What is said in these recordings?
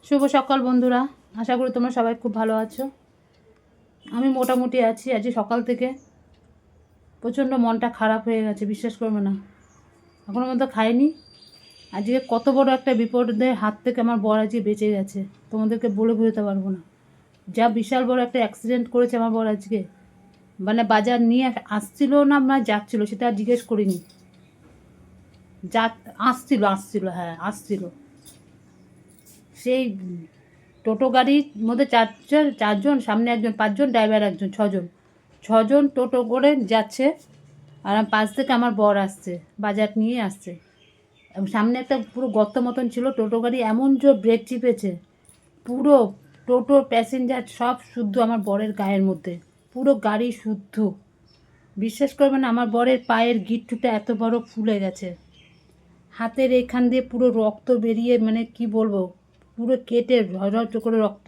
শুভ সকাল বন্ধুরা, আশা করি তোমরা সবাই খুব ভালো আছো। আমি মোটামুটি আছি। আজ সকাল থেকে প্রচণ্ড মনটা খারাপ হয়ে গেছে, বিশ্বাস করবে না। এখনো মতো খাইনি। আজকে কত বড় একটা বিপদের হাত থেকে আমার বর আজকে বেঁচে গেছে, তোমাদেরকে বলে বোঝাতে পারবো না। যা বিশাল বড় একটা অ্যাক্সিডেন্ট করেছে আমার বর আজকে। মানে বাজার নিয়ে আসছিল না যাচ্ছিল সেটা আর জিজ্ঞেস করিনি। যা আসছিল হ্যাঁ আসছিল। সেই টোটো গাড়ির মধ্যে চারজন, সামনে একজন, পাঁচজন, ড্রাইভার একজন, ছজন টোটো করে যাচ্ছে। আর পাশ থেকে আমার বর আসছে, বাজার নিয়ে আসছে। এবং সামনে একটা পুরো গর্ত মতন ছিল, টোটো গাড়ি এমন জোর ব্রেক চিপেছে, পুরো টোটোর প্যাসেঞ্জার সব শুদ্ধ আমার বরের গায়ের মধ্যে, পুরো গাড়ি শুদ্ধ। বিশ্বাস করবে না, আমার বরের পায়ের গিট্টুটা এত বড় ফুলে গেছে, হাতের এখান দিয়ে পুরো রক্ত বেরিয়ে, মানে কি বলবো, পুরো কেটে ঝরঝর করে রক্ত।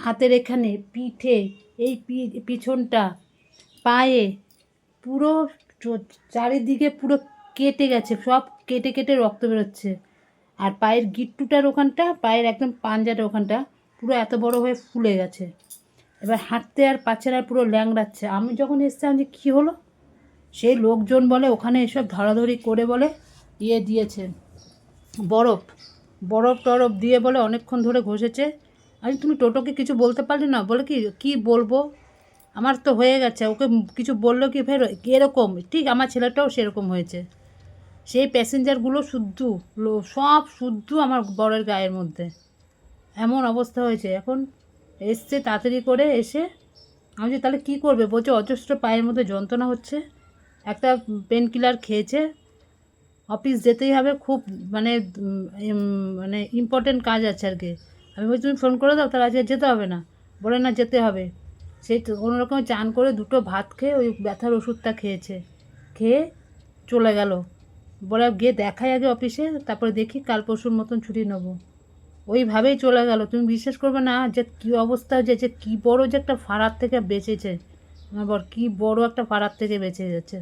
হাতের এখানে, পিঠে, এই পিছনটা, পায়ে, পুরো চারিদিকে পুরো কেটে গেছে, সব কেটে কেটে রক্ত বেরোচ্ছে। আর পায়ের গিট্টুটার ওখানটা, পায়ের একদম পাঞ্জাটা ওখানটা পুরো এত বড় হয়ে ফুলে গেছে। এবার হাঁটতে আর পাচ্ছে না, পুরো ল্যাংড়াচ্ছে। আমি যখন এসছিলাম যে কী হলো, সেই লোকজন বলে ওখানে এসব ধরাধরি করে বলে দিয়েছে বরফ বরফ টরফ দিয়ে, বলে অনেকক্ষণ ধরে ঘষেছে। আমি, তুমি টোটোকে কিছু বলতে পারলে না? বলে কি বলবো, আমার তো হয়ে গেছে, ওকে কিছু বললো কি ফের এরকম। ঠিক আমার ছেলেটাও সেরকম হয়েছে, সেই প্যাসেঞ্জারগুলো শুদ্ধ, সব শুদ্ধ আমার বরের গায়ের মধ্যে। এমন অবস্থা হয়েছে। এখন এসছে তাড়াতাড়ি করে এসে, আমি যে তাহলে কী করবে, বলছে অজস্র পায়ের মধ্যে যন্ত্রণা হচ্ছে, একটা পেন কিলার খেয়েছে, অফিস যেতেই হবে, খুব মানে মানে ইম্পর্টেন্ট কাজ আছে আর কি। আমি বলছি তুমি ফোন করে দাও, তাহলে আজকে যেতে হবে না। বলে না, যেতে হবে। সেই কোনো রকম চান করে দুটো ভাত খেয়ে ওই ব্যথার ওষুধটা খেয়েছে, খেয়ে চলে গেল। বলে গিয়ে দেখাই আগে অফিসে, তারপরে দেখি কাল পরশুর মতন ছুটি নেবো। ওইভাবেই চলে গেল। তুমি বিশ্বাস করবে না যে কী অবস্থা হয়েছে, যে কী বড় যে একটা ফাড়ার থেকে বেঁচেছে আমার বর, কী বড় একটা ফাড়ার থেকে বেঁচে গেছে।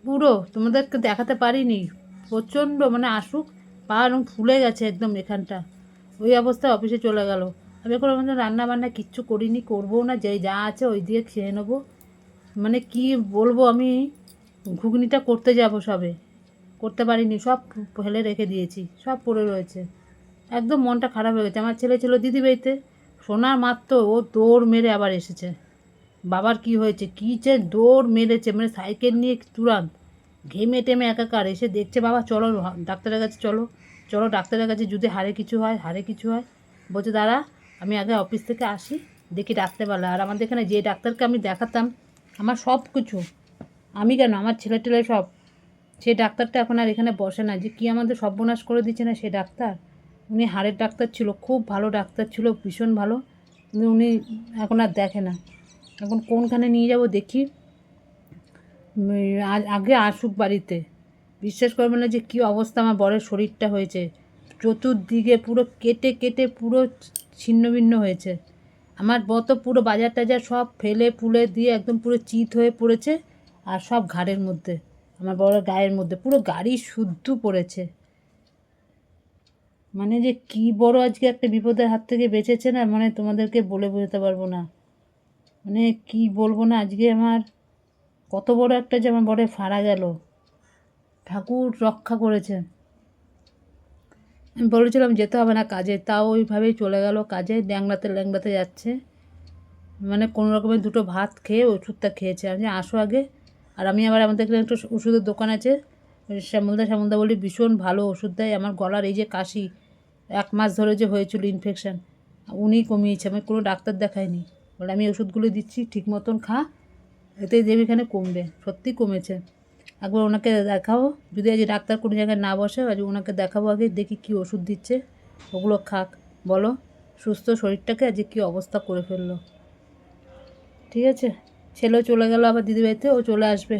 পুরো তোমাদেরকে দেখাতে পারিনি, প্রচণ্ড মানে আসুক, পা রং ফুলে গেছে একদম এখানটা। ওই অবস্থায় অফিসে চলে গেল। আমি এখন আমাদের রান্না বান্না কিচ্ছু করিনি, করবো না, যেই যা আছে ওই দিয়ে খেয়ে নেবো। মানে কি বলবো, আমি ঘুগনিটা করতে যাব, সবে করতে পারিনি, সব ফেলে রেখে দিয়েছি, সব পড়ে রয়েছে। একদম মনটা খারাপ হয়ে গেছে। আমার ছেলে ছিল দিদিবাড়িতে, শোনার মাত্র ও দৌড় মেরে আবার এসেছে। বাবার কি হয়েছে, কী যে দৌড় মেরেছে, মানে সাইকেল নিয়ে তুরান্ত, ঘেমে টেমে একাকার। এসে দেখছে, বাবা চলো ডাক্তারের কাছে, চলো চলো ডাক্তারের কাছে, যদি হাড়ে কিছু হয়। বলছে দাঁড়া, আমি আগে অফিস থেকে আসি, দেখি ডাক্তারবেলা। আর আমাদের এখানে যে ডাক্তারকে আমি দেখাতাম, আমার সব কিছু, আমি কেন, আমার ছেলে টেলে সব, সেই ডাক্তারটা এখন আর এখানে বসে না। যে কি আমাদের সর্বনাশ করে দিচ্ছে না সেই ডাক্তার। উনি হাড়ের ডাক্তার ছিল, খুব ভালো ডাক্তার ছিল, ভীষণ ভালো, কিন্তু উনি এখন আর দেখে না। এখন কোনখানে নিয়ে যাব দেখি, আগে আসুক বাড়িতে। বিশ্বাস করবে না যে কী অবস্থা আমার বরের শরীরটা হয়েছে, চতুর্দিকে পুরো কেটে কেটে পুরো ছিন্ন ভিন্ন হয়েছে। আমার বর তো পুরো বাজার টাজার সব ফেলে ফুলে দিয়ে একদম পুরো চিত হয়ে পড়েছে, আর সব ঘাড়ের মধ্যে, আমার বরের গায়ের মধ্যে পুরো গাড়ি শুদ্ধ পড়েছে। মানে যে কি বড় আজকে একটা বিপদের হাত থেকে বেঁচেছে না, মানে তোমাদেরকে বলে বোঝাতে পারবো না। মানে কি বলবো না, আজকে আমার কত বড় একটা যে আমার বরে ফাড়া গেল, ঠাকুর রক্ষা করেছে। আমি বলেছিলাম যেতে হবে না কাজে, তাও ওইভাবেই চলে গেল কাজে, ল্যাংড়াতে যাচ্ছে। মানে কোনো রকমের দুটো ভাত খেয়ে ওষুধটা খেয়েছে। আমি আসো আগে। আর আমি আবার, আমাদের এখানে একটা ওষুধের দোকান আছে, শ্যামলদা বলি, ভীষণ ভালো ওষুধ দেয়। আমার গলার এই যে কাশি 1 মাস ধরে যে হয়েছিল ইনফেকশান, উনি কমিয়েছে, আমি কোনো ডাক্তার দেখাইনি। বলে আমি ওষুধগুলো দিচ্ছি, ঠিক মতন খা, এতে দেবে এখানে কমবে। সত্যি কমেছে। একবার ওনাকে দেখাবো, যদি আজ ডাক্তার কোনো জায়গায় না বসে, আজ ওনাকে দেখাবো আগে, দেখি কী ওষুধ দিচ্ছে, ওগুলো খাক। বলো, সুস্থ শরীরটাকে আজকে কী অবস্থা করে ফেললো। ঠিক আছে, ছেলেও চলে গেল আবার দিদিবাড়িতে, ও চলে আসবে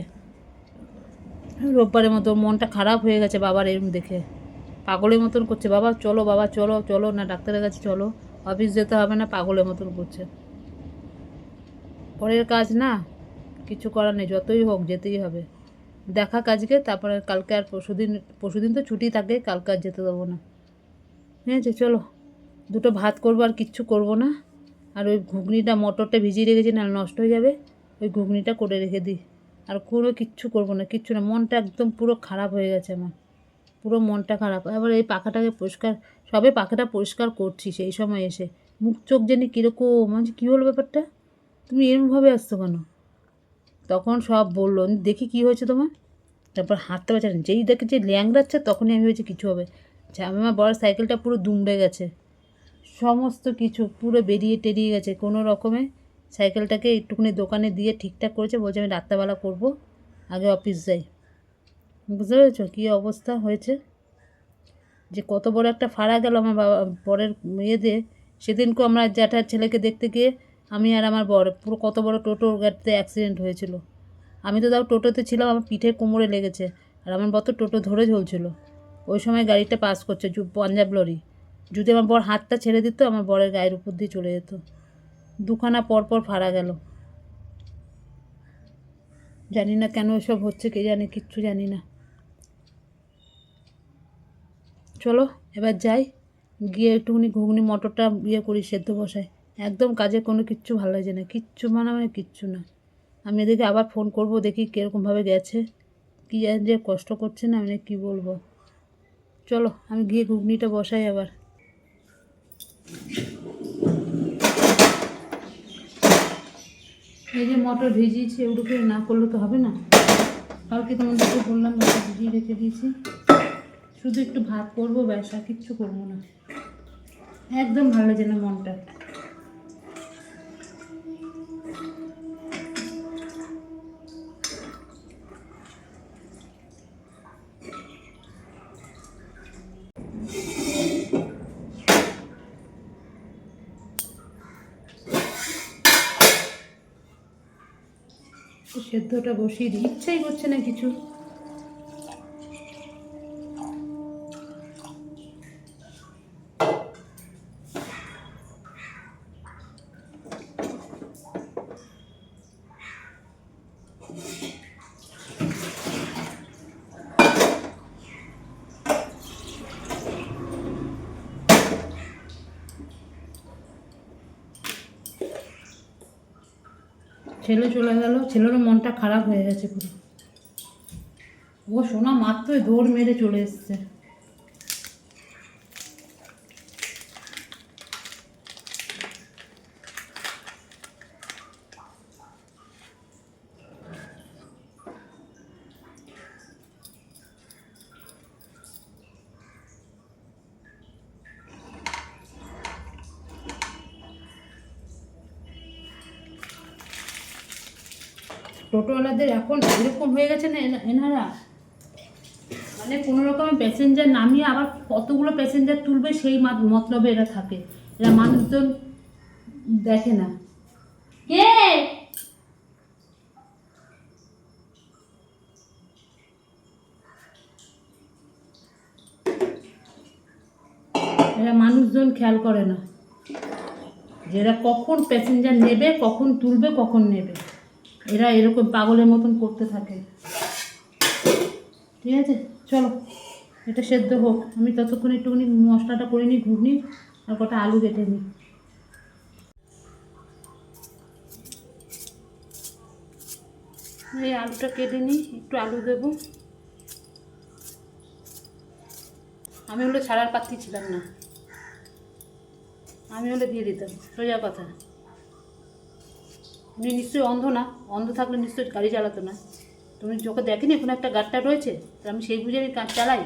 রোববারের মতো। মনটা খারাপ হয়ে গেছে বাবার এরম দেখে, পাগলের মতন করছে। বাবা চলো চলো না, ডাক্তারের কাছে চলো, অফিস যেতে হবে না, পাগলের মতন করছে। পরের কাজ না, কিছু করার নেই, যতই হোক যেতেই হবে। দেখা কাজকে, তারপরে কালকে আর পরশুদিন তো ছুটি থাকে, কালকে আর যেতে দেবো না। ঠিক আছে, চলো দুটো ভাত করবো, আর কিচ্ছু করবো না। আর ওই ঘুগনিটা, মটরটা ভিজিয়ে রেখেছি, না নষ্ট হয়ে যাবে, ওই ঘুগনিটা করে রেখে দিই। আর কোনো কিচ্ছু করবো না, কিচ্ছু না। মনটা একদম পুরো খারাপ হয়ে গেছে আমার, পুরো মনটা খারাপ। আবার এই পাখাটাকে পরিষ্কার, সবে পাখাটা পরিষ্কার করছি, সেই সময় এসে মুখ চোখ জানি কীরকম, মানে কী হলো ব্যাপারটা, তুমি এরমভাবে আসছো কেন? তখন সব বললো, দেখি কী হয়েছে তোমার। তারপর হাঁটতে পারছে না, যেই দেখে যে ল্যাংড়াচ্ছে, তখনই আমি ভেবেছি কিছু হবে। আমার বড় সাইকেলটা পুরো দুমড়ে গেছে, সমস্ত কিছু পুরো বেরিয়ে টেরিয়ে গেছে। কোনো রকমে সাইকেলটাকে একটুখানি দোকানে দিয়ে ঠিকঠাক করেছে, বলছে আমি রাত্রেবেলা করবো, আগে অফিস যাই। বুঝতে পেরেছো কী অবস্থা হয়েছে, যে কত বড় একটা ফাড়া গেল আমার বাবা বরের মেয়েদের। সেদিনকেও আমরা জ্যাঠার ছেলেকে দেখতে গিয়ে আমি আর আমার বর পুরো কত বড় টোটো গাড়িতে অ্যাক্সিডেন্ট হয়েছিল। আমি তো তাও টোটোতে ছিলাম, আমার পিঠে কোমরে লেগেছে, আর আমার বর তো টোটো ধরে ঝুলছিল। ওই সময় গাড়িটা পাস করছে পাঞ্জাব লরি, যদি আমার বর হাতটা ছেড়ে দিত, আমার বরের গায়ের উপর দিয়ে চলে যেত। দুখানা পরপর ফাড়া গেল। জানি না কেন এসব হচ্ছে, কে জানে, কিচ্ছু জানি না। চলো এবার যাই, গিয়ে একটুখানি ঘুগনি মটরটা করি, সেদ্ধ বসাই। একদম কাজে কোনো কিচ্ছু ভালো লাগছে না, কিচ্ছু মানে কিচ্ছু না। আমি এদিকে আবার ফোন করব, দেখি কীরকমভাবে গেছে, কী জানি যে কষ্ট করছে না, আমি কী বলবো। চলো আমি গিয়ে ঘুগনিটা বসাই আবার। এই যে মটর ভিজিয়েছি, ওগুলোকে না করলে তো হবে না। কালকে তোমাদেরকে বললাম মটর ভিজিয়ে রেখে দিয়েছি, শুধু একটু ভাত করবো, ব্যাস, আর কিচ্ছু করবো না। একদম ভালো লাগছে না মনটা। সেদ্ধটা বসিয়ে দিই, ইচ্ছাই করছে না কিছু। ছেলে চলে গেল, ছেলেরও মনটা খারাপ হয়ে গেছে পুরো। ও শোনা মাত্রই দৌড় মেরে চলে এসছে। টোটোওয়ালাদের এখন এরকম হয়ে গেছে না, এনারা মানে কোনো রকমের প্যাসেঞ্জার নামিয়ে আবার কতগুলো প্যাসেঞ্জার তুলবে, সেই মতলবে এরা থাকে। এরা মানুষজন দেখে না। কে এরা মানুষজন খেয়াল করে না, যে এরা কখন প্যাসেঞ্জার নেবে, কখন তুলবে, কখন নেবে। এরা এরকম পাগলের মতন করতে থাকে। ঠিক আছে, চলো এটা সেদ্ধ হোক, আমি ততক্ষণ একটুখানি মশলাটা করে নিই ঘুগনি, আর কটা আলু কেটে নিই। এই আলুটা কেটে নিই, একটু আলু দেবো। আমি হলে ছাড়ার পাত্রী ছিলাম না, আমি হলে দিয়ে দিতাম, সোজা কথা। উনি নিশ্চয়ই অন্ধ না, অন্ধ থাকলে নিশ্চয়ই গাড়ি চালাতো না। তুমি চোখে দেখেনি এখন একটা গাড়িটা রয়েছে, আমি সেই বুঝে কাজ চালাই।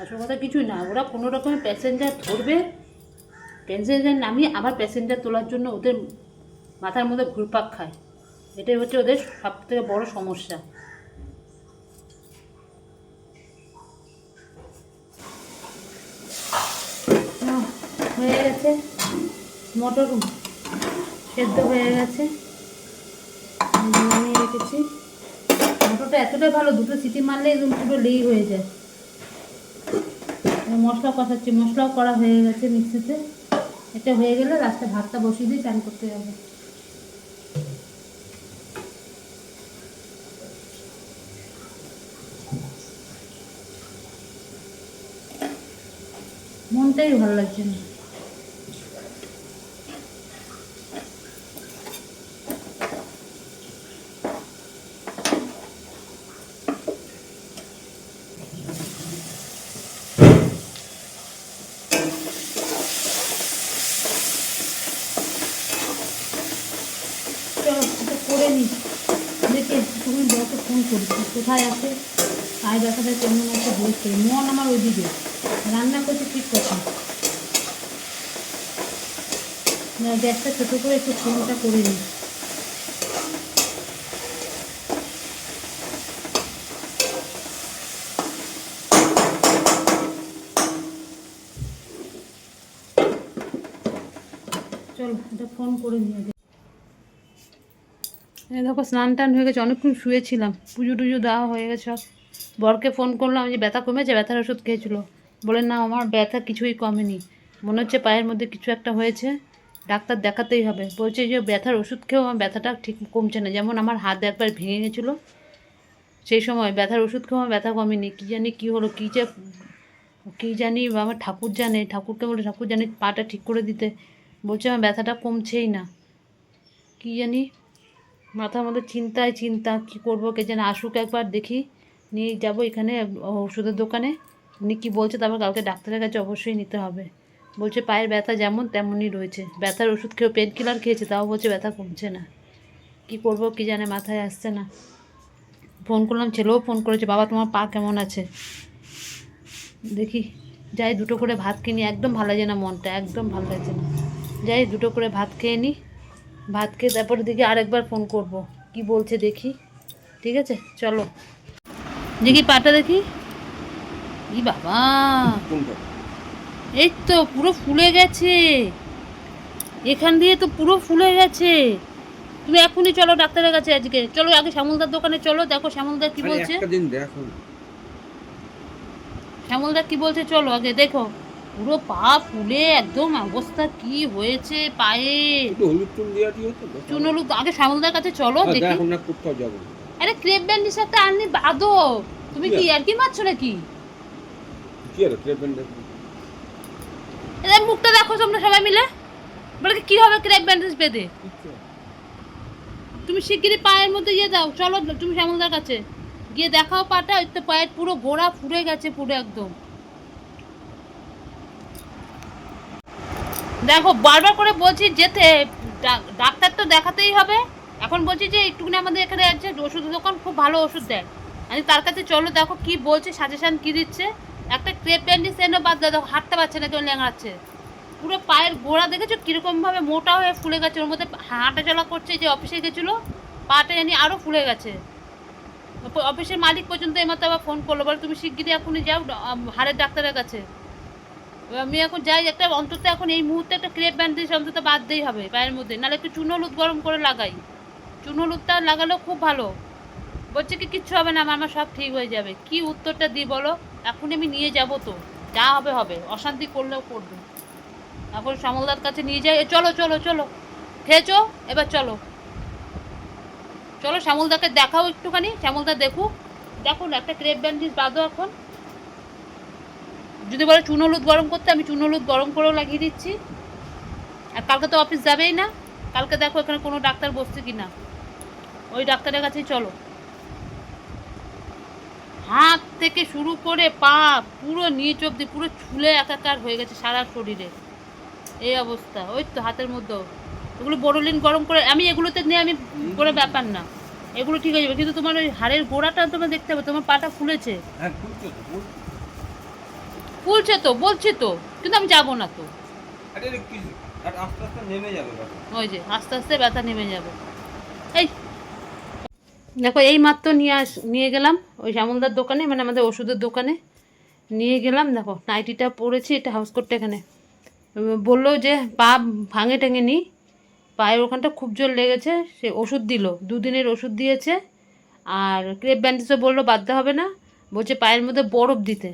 আসল কথা কিছুই না, ওরা কোনো রকমের প্যাসেঞ্জার ধরবে, প্যাসেঞ্জার নামিয়ে আবার প্যাসেঞ্জার তোলার জন্য ওদের মাথার মধ্যে ঘুরপাক খায়। এটাই হচ্ছে ওদের সব থেকে বড় সমস্যা। হয়ে গেছে, মটর সেদ্ধ হয়ে গেছে, নামিয়ে রেখেছি। মটরটা এতটাই ভালো, দুটো সিটি মারলে একদম পুরো লেই হয়ে যায়। মশলা কষাচ্ছি, মশলাও করা হয়ে গেছে মিক্সিতে। এটা হয়ে গেলে লাস্টে ভাতটা বসিয়ে দিয়ে চান করতে যাবে। মনটাই ভালো লাগছে না। চলো এটা করে নিই, দেখে তুমি বউকে ফোন করি কোথায় আছে, পায়ে ব্যথাটা কেমন আছে জিজ্ঞেস করি। মন আমার ওইদিকে, রান্না করছে ঠিক কথা। গ্যাসটা ছোটো করে একটু ফোনটা করে নিই। চলো এটা ফোন করে নিই আগে। দেখো স্নান টান হয়ে গেছে, অনেকক্ষণ শুয়েছিলাম, পুজো টুজো দেওয়া হয়ে গেছে। বরকে ফোন করলাম যে ব্যথা কমেছে, ব্যথার ওষুধ খেয়েছিল। বলে না আমার ব্যথা কিছুই কমেনি, মনে হচ্ছে পায়ের মধ্যে কিছু একটা হয়েছে, ডাক্তার দেখাতেই হবে। বলছে যে ব্যথার ওষুধ খেয়েও আমার ব্যথাটা ঠিক কমছে না। যেমন আমার হাত একবার ভেঙে গেছিলো, সেই সময় ব্যথার ওষুধ খেয়েও আমার ব্যথা কমেনি। কী জানি কী হলো, কী জানি আমার ঠাকুর জানে, ঠাকুরকে বলে ঠাকুর জানি পাটা ঠিক করে দিতে। বলছে আমার ব্যথাটা কমছেই না, কী জানি মাথার মধ্যে চিন্তায় চিন্তা, কী করবো কে যেন আসুক, একবার দেখি নিয়ে যাব এখানে ওষুধের দোকানে। উনি কী বলছে তারপর কালকে ডাক্তারের কাছে অবশ্যই নিতে হবে। বলছে পায়ের ব্যথা যেমন তেমনই রয়েছে, ব্যথার ওষুধ খেয়েও পেন কিলার খেয়েছে, তাও বলছে ব্যথা কমছে না। কী করবো কী জানে মাথায় আসছে না। ফোন করলাম, ছেলেও ফোন করেছে, বাবা তোমার পা কেমন আছে। দেখি যাই দুটো করে ভাত কিনি, একদম ভালো লাগে না মনটা, একদম ভালো লাগছে না। যাই দুটো করে ভাত খেয়ে নিই, ভাত খেয়ে তারপরে দেখি আরেকবার ফোন করব, কি বলছে দেখি। ঠিক আছে চলো দেখি পাটা দেখি। ই বাবা, এই তো পুরো ফুলে গেছে, এখান দিয়ে তো পুরো ফুলে গেছে। তুমি এখনই চলো ডাক্তারের কাছে, আজকে চলো আগে শ্যামলদার দোকানে চলো, দেখো শ্যামলদার কি বলছে। শ্যামলদা কি বলছে চলো আগে দেখো। পুরো পা ফুলে একদম অবস্থা কি হয়েছে পায়ে, চুন হলুদ। আগে শ্যামলদার কাছে চলো দেখি। আরে ক্রেপ ব্যান্ডেজ একটা আননি বাদো, তুমি কি আর কি মারছো নাকি? এদের মুখটা দেখো তোমরা সবাই মিলে, বলে কি হবে ক্রেপ ব্যান্ডেজ বেঁধে। তুমি শিগগিরই পায়ের মধ্যে ইয়ে দাও, চলো তুমি শ্যামলদার কাছে গিয়ে দেখাও পাটা। ওই তো পায়ের পুরো গোড়া ফুলে গেছে পুরো একদম। দেখো বারবার করে বলছি যেতে, ডাক্তার তো দেখাতেই হবে। এখন বলছি যে একটুখানি আমাদের এখানে আছে ওষুধের দোকান, খুব ভালো ওষুধ দেয়, আমি তার কাছে চলো দেখো কি বলছে, সাজেশান কি দিচ্ছে। একটা ক্রেপ ব্যান্ডেজ এনে বাদ দেখো, হাঁটতে পারছে না, কেউ লেঙাচ্ছে। পুরো পায়ের গোড়া দেখেছো কীরকমভাবে মোটা হয়ে ফুলে গেছে, ওর মধ্যে হাঁটা চলা করছে, যে অফিসে গেছিলো পাটা জানি আরও ফুলে গেছে। অফিসের মালিক পর্যন্ত এমাত্র আবার ফোন করলো, বলে তুমি শিগগিরই এখনই যাও হাড়ের ডাক্তারের কাছে। আমি এখন যাই, একটা অন্তত এখন এই মুহূর্তে একটা ক্রেপ ব্যান্ডেজ অন্তত বাদতেই হবে পায়ের মধ্যে, নাহলে একটু চুন হলুদ গরম করে লাগাই। চুন হলুদটা লাগালেও খুব ভালো। বলছে কি কিচ্ছু হবে না, আমার সব ঠিক হয়ে যাবে। কি উত্তরটা দিই বলো? এখন আমি নিয়ে যাব তো, যা হবে হবে, অশান্তি করলেও করবে। এখন শ্যামলদার কাছে নিয়ে যাই, চলো চলো চলো, খেয়েছো এবার চলো চলো শ্যামলদাকে দেখাও একটুখানি, শ্যামলদা দেখুক, দেখুন একটা ক্রেপ ব্যান্ডেজ বাঁধো এখন। যদি বলে চুন হলুদ গরম করতে, আমি চুন হলুদ গরম করেও লাগিয়ে দিচ্ছি। আর কালকে তো অফিস যাবেই না, কালকে দেখো এখানে কোনো ডাক্তার বসছে কি না, ওই ডাক্তারের কাছেই চলো। হাত থেকে শুরু করে পা পুরো নিচ অব্দি পুরো ছুলে একাকার হয়ে গেছে সারা শরীরে, এই অবস্থা। ওই তো হাতের মধ্যেও ওগুলো বোরোলিন গরম করে, আমি এগুলোতে নিয়ে আমি কোনো ব্যাপার না, এগুলো ঠিক হয়ে যাবে। কিন্তু তোমার ওই হাড়ের গোড়াটা তোমার দেখতে হবে, তোমার পাটা ফুলেছে। ফুলছে তো বলছি তো, কিন্তু আমি যাবো না তো। ওই যে আস্তে আস্তে ব্যথা নেমে যাবে। এই দেখো এই মাত্র নিয়ে গেলাম ওই শ্যামলদার দোকানে, মানে আমাদের ওষুধের দোকানে নিয়ে গেলাম। দেখো নাইটিটা পরেছি, এটা হাউস কোটটা এখানে। বললো যে পা ভাঙে টেঙে নি, পায়ের ওখানটা খুব জোর লেগেছে, সে ওষুধ দিল, 2 দিনের ওষুধ দিয়েছে। আর ক্রেপ ব্যান্ডেজও বললো বাঁধতে হবে না, বলছে পায়ের মধ্যে বরফ দিতে,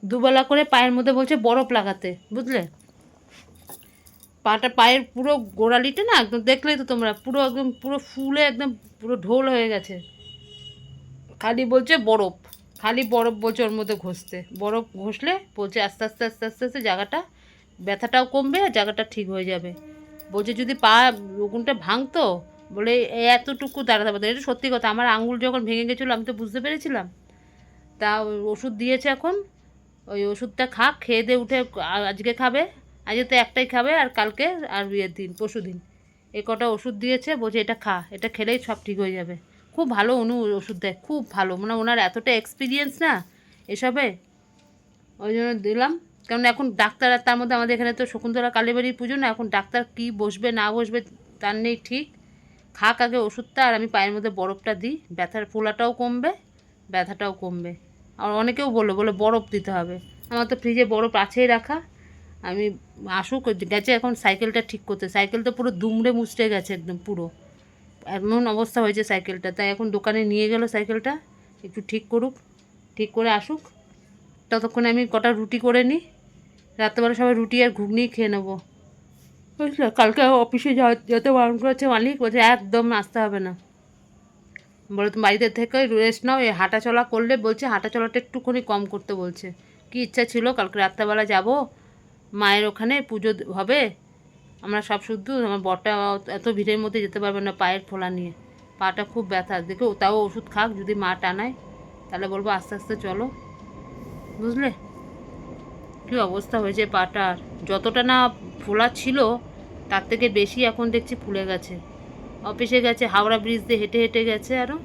2 বেলা করে পায়ের মধ্যে বলছে বরফ লাগাতে, বুঝলে। পায়ের পুরো গোড়ালিটা না একদম দেখলেই তো তোমরা, পুরো একদম পুরো ফুলে একদম পুরো ঢোল হয়ে গেছে, খালি বলছে বরফ। খালি বরফ বলছে ওর মধ্যে ঘষতে, বরফ ঘষলে বলছে আস্তে আস্তে আস্তে আস্তে আস্তে জায়গাটা ব্যথাটাও কমবে আর জায়গাটা ঠিক হয়ে যাবে। বলছে যদি পা রোগুনটা ভাঙতো বলে এতটুকু দাঁড়াতে পারতো। এটা সত্যি কথা, আমার আঙুল যখন ভেঙে গেছিলো আমি তো বুঝতে পেরেছিলাম। তা ওষুধ দিয়েছে এখন, ওই ওষুধটা খাক, খেয়ে দিয়ে উঠে আজকে খাবে, আজকে তো একটাই খাবে, আর কালকে আর বিয়ের দিন পরশু দিন এই কটা ওষুধ দিয়েছে। বলছে এটা খা, এটা খেলেই সব ঠিক হয়ে যাবে। খুব ভালো উনি ওষুধ দেয়, খুব ভালো, মানে ওনার এতটা এক্সপিরিয়েন্স না এসবে, ওই জন্য দিলাম। কারণ এখন ডাক্তার, আর তার মধ্যে আমাদের এখানে তো শকুন্তলা কালীবাড়ির পুজো না, এখন ডাক্তার কি বসবে না বসবে তার নেই ঠিক। খাক আগে ওষুধটা, আর আমি পায়ের মধ্যে বরফটা দিই, ব্যথার ফোলাটাও কমবে, ব্যথাটাও কমবে। আর অনেকেও বলে বরফ দিতে হবে, আমার তো ফ্রিজে বরফ আছেই রাখা। আমি আসুক, গেছে এখন সাইকেলটা ঠিক করতে, সাইকেলটা পুরো দুমড়ে মুচড়ে গেছে একদম, পুরো এমন অবস্থা হয়েছে সাইকেলটা। তাই এখন দোকানে নিয়ে গেল সাইকেলটা, একটু ঠিক করুক, ঠিক করে আসুক, ততক্ষণে আমি কটা রুটি করে নিই। রাত্রেবেলা সবাই রুটি আর ঘুগনি খেয়ে নেবো, বুঝলো। কালকে অফিসে যেতে বারণ করেছে মালিক, বলছে একদম আসতে হবে না, বলে তুমি বাড়িতে থেকে রেস্ট নাও। এই হাঁটা চলা করলে বলছে, হাঁটা চলাটা একটুখানি কম করতে বলছে। কি ইচ্ছা ছিল কালকে রাত্রেবেলা যাব মায়ের ওখানে, পুজো হবে, আমরা সব শুদ্ধ, আমার বরটা এত ভিড়ের মধ্যে যেতে পারবে না পায়ের ফোলা নিয়ে, পাটা খুব ব্যথা, দেখো তাও ওষুধ খাক, যদি মা টানায় তাহলে বলবো আস্তে আস্তে চলো, বুঝলে। কী অবস্থা হয়েছে পাটার, যতটা না ফোলা ছিল তার থেকে বেশি এখন দেখছি ফুলে গেছে। অফিসে গেছে, হাওড়া ব্রিজ দিয়ে হেঁটে হেঁটে গেছে, আরও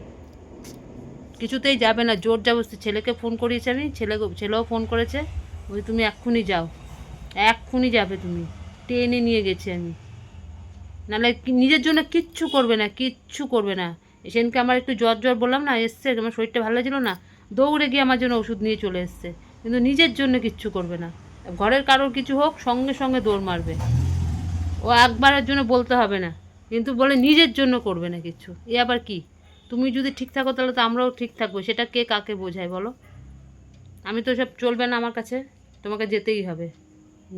কিছুতেই যাবে না, জোর জবরদস্তি। ছেলেকে ফোন করিয়েছি আমি, ছেলেও ফোন করেছে, বলছি তুমি এক্ষুনি যাও, এক্ষুনি যাবে তুমি, টেনে নিয়ে গেছি আমি, নাহলে নিজের জন্য কিচ্ছু করবে না, কিচ্ছু করবে না। সেদিনকে আমার একটু জ্বর জ্বর বললাম না, এসছে, আমার শরীরটা ভালো ছিল না, দৌড়ে গিয়ে আমার জন্য ওষুধ নিয়ে চলে এসছে, কিন্তু নিজের জন্য কিচ্ছু করবে না। ঘরের কারোর কিছু হোক সঙ্গে সঙ্গে দৌড় মারবে, ও একবারের জন্য বলতে হবে না, কিন্তু বলে নিজের জন্য করবে না কিচ্ছু। এ আবার কি, তুমি যদি ঠিক থাকো তাহলে তো আমরাও ঠিক থাকবো, সেটা কে কাকে বোঝায় বলো। আমি তো সব চলবে না আমার কাছে, তোমাকে যেতেই হবে,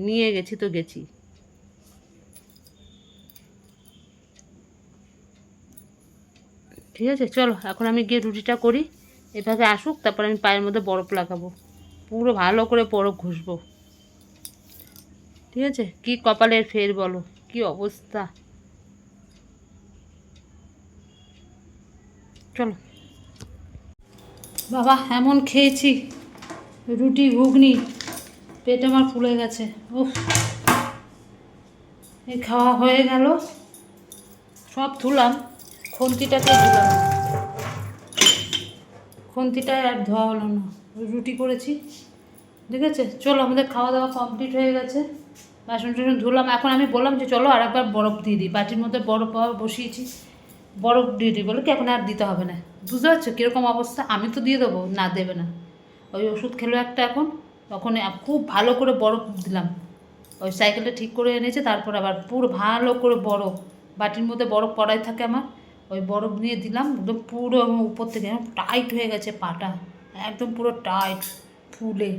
নিয়ে গেছি তো গেছি। ঠিক আছে, চলো এখন আমি গিয়ে রুটিটা করি, এভাবে আসুক, তারপর আমি পায়ের মধ্যে বরফ লাগাবো, পুরো ভালো করে বরফ ঘষবো। ঠিক আছে, কি কপালের ফের বলো, কি অবস্থা। চলো বাবা, এমন খেয়েছি রুটি ঘুগনি, পেট আমার ফুলে গেছে। উফ, এই খাওয়া হয়ে গেল, সব ধুলাম, খুন্তিটাকে ধুলাম, খুন্তিটায় আর ধোয়া হলো না, রুটি করেছি। ঠিক আছে, চলো আমাদের খাওয়া দাওয়া কমপ্লিট হয়ে গেছে, বাসন টাসন ধুলাম। এখন আমি বললাম যে চলো আর একবার বরফ দিয়ে দিই, বাটির মধ্যে বরফ বসিয়েছি, বরফ দিয়ে দিই, বলে কি এখন আর দিতে হবে না। বুঝতে পারছো কীরকম অবস্থা, আমি তো দিয়ে দেবো, না দেবে না। ওই ওষুধ খেলো একটা এখন, তখন খুব ভালো করে বরফ দিলাম, ওই সাইকেলটা ঠিক করে এনেছে, তারপর আবার পুরো ভালো করে বরফ, বাটির মধ্যে বরফ পড়াই থাকে আমার, ওই বরফ নিয়ে দিলাম, একদম পুরো উপর থেকে টাইট হয়ে গেছে পাটা, একদম পুরো টাইট ফুলে।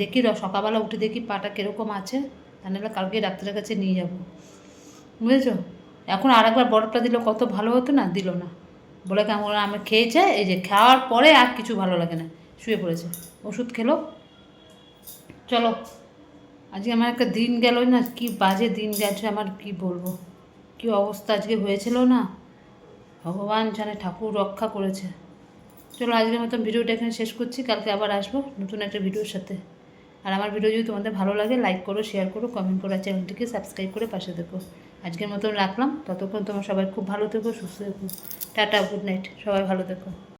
দেখি সকালবেলা উঠে দেখি পাটা কীরকম আছে, তা নাহলে কালকে ডাক্তারের কাছে নিয়ে যাবো, বুঝেছো। এখন আর একবার বরফটা দিলে কত ভালো হতো না, দিল না, বলে কেমন আমি খেয়েছে, এই যে খাওয়ার পরে আর কিছু ভালো লাগে না, শুয়ে পড়েছে, ওষুধ খেলো। চলো, আজকে আমার একটা দিন গেল না, কি বাজে দিন গেছে আমার, কি বলবো, কি অবস্থা আজকে হয়েছিল না, ভগবান জানে, ঠাকুর রক্ষা করেছে। চলো আজকের মতন ভিডিওটা এখানে শেষ করছি, কালকে আবার আসবো নতুন একটা ভিডিওর সাথে। আর আমার ভিডিও যদি তোমাদের ভালো লাগে লাইক করো, শেয়ার করো, কমেন্ট করো, আর চ্যানেলটিকে সাবস্ক্রাইব করে পাশে দেখো। আজকের মতন রাখলাম, ততক্ষণ তোমরা সবাই খুব ভালো থেকো, সুস্থ থেকো, টাটা, গুড নাইট, সবাই ভালো থেকো।